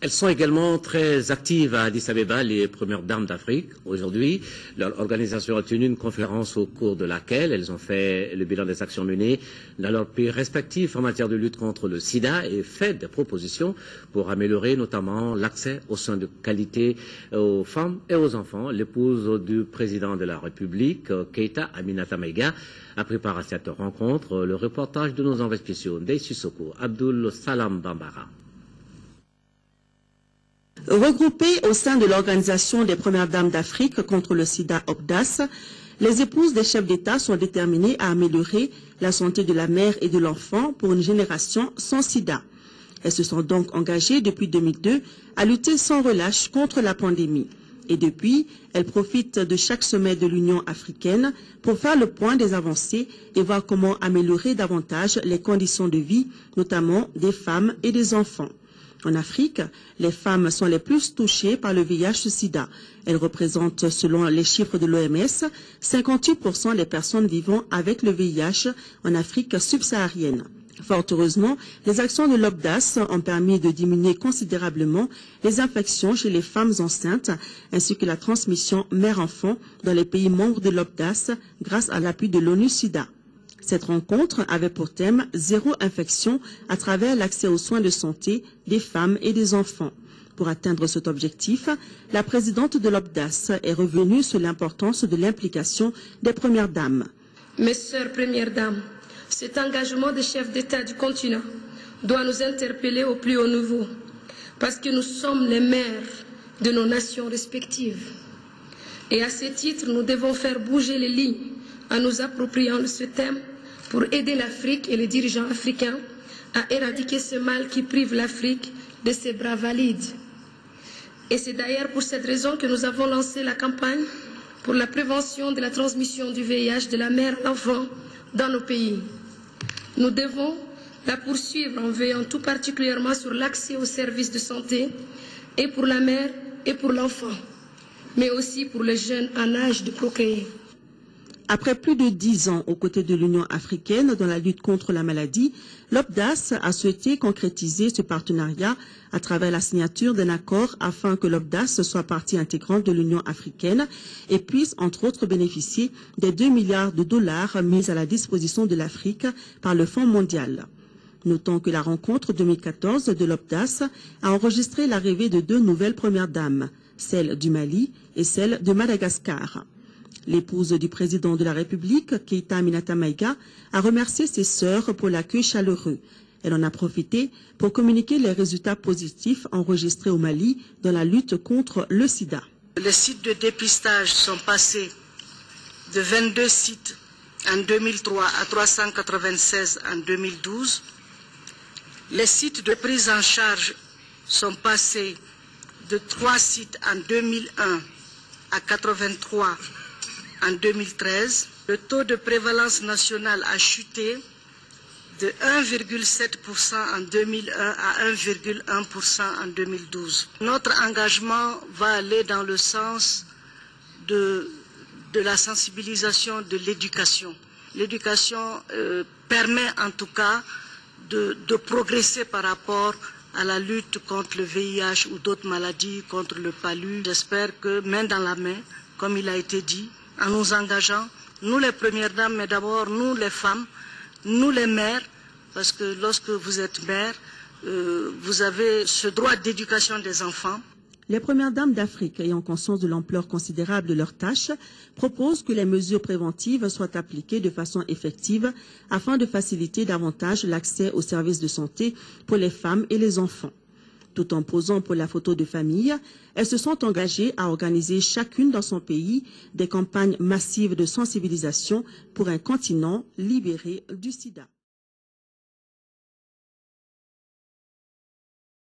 Elles sont également très actives à Addis Abeba, les premières dames d'Afrique. Aujourd'hui, leur organisation a tenu une conférence au cours de laquelle elles ont fait le bilan des actions menées dans leurs pays respectifs en matière de lutte contre le sida et fait des propositions pour améliorer notamment l'accès aux soins de qualité aux femmes et aux enfants. L'épouse du président de la République, Keïta Aminata Maïga, a préparé cette rencontre. Le reportage de nos envoyés spéciaux, Ndeye Sissoko, Abdul Salam Bambara. Regroupées au sein de l'Organisation des Premières Dames d'Afrique contre le sida OPDAS, les épouses des chefs d'État sont déterminées à améliorer la santé de la mère et de l'enfant pour une génération sans sida. Elles se sont donc engagées depuis 2002 à lutter sans relâche contre la pandémie. Et depuis, elles profitent de chaque sommet de l'Union africaine pour faire le point des avancées et voir comment améliorer davantage les conditions de vie, notamment des femmes et des enfants. En Afrique, les femmes sont les plus touchées par le VIH-Sida. Elles représentent, selon les chiffres de l'OMS, 58% des personnes vivant avec le VIH en Afrique subsaharienne. Fort heureusement, les actions de l'OPDAS ont permis de diminuer considérablement les infections chez les femmes enceintes ainsi que la transmission mère-enfant dans les pays membres de l'OPDAS grâce à l'appui de l'ONU-SIDA. Cette rencontre avait pour thème « Zéro infection » à travers l'accès aux soins de santé des femmes et des enfants. Pour atteindre cet objectif, la présidente de l'OPDAS est revenue sur l'importance de l'implication des premières dames. Mes sœurs premières dames, cet engagement des chefs d'État du continent doit nous interpeller au plus haut niveau, parce que nous sommes les mères de nos nations respectives. Et à ce titre, nous devons faire bouger les lignes en nous appropriant de ce thème pour aider l'Afrique et les dirigeants africains à éradiquer ce mal qui prive l'Afrique de ses bras valides. Et c'est d'ailleurs pour cette raison que nous avons lancé la campagne pour la prévention de la transmission du VIH de la mère à l'enfant dans nos pays. Nous devons la poursuivre en veillant tout particulièrement sur l'accès aux services de santé et pour la mère et pour l'enfant, mais aussi pour les jeunes en âge de procréer. Après plus de 10 ans aux côtés de l'Union africaine dans la lutte contre la maladie, l'OPDAS a souhaité concrétiser ce partenariat à travers la signature d'un accord afin que l'OPDAS soit partie intégrante de l'Union africaine et puisse entre autres bénéficier des 2 milliards de dollars mis à la disposition de l'Afrique par le Fonds mondial. Notons que la rencontre 2014 de l'OPDAS a enregistré l'arrivée de 2 nouvelles premières dames, celle du Mali et celle de Madagascar. L'épouse du président de la République, Keïta Aminata Maïga, a remercié ses sœurs pour l'accueil chaleureux. Elle en a profité pour communiquer les résultats positifs enregistrés au Mali dans la lutte contre le sida. Les sites de dépistage sont passés de 22 sites en 2003 à 396 en 2012. Les sites de prise en charge sont passés de 3 sites en 2001 à 83 en 2013, le taux de prévalence nationale a chuté de 1,7% en 2001 à 1,1% en 2012. Notre engagement va aller dans le sens de la sensibilisation de l'éducation. L'éducation permet en tout cas de progresser par rapport à la lutte contre le VIH ou d'autres maladies, contre le palu. J'espère que main dans la main, comme il a été dit, en nous engageant, nous les premières dames, mais d'abord nous les femmes, nous les mères, parce que lorsque vous êtes mère, vous avez ce droit d'éducation des enfants. Les premières dames d'Afrique, ayant conscience de l'ampleur considérable de leurs tâches, proposent que les mesures préventives soient appliquées de façon effective afin de faciliter davantage l'accès aux services de santé pour les femmes et les enfants. Tout en posant pour la photo de famille, elles se sont engagées à organiser chacune dans son pays des campagnes massives de sensibilisation pour un continent libéré du sida.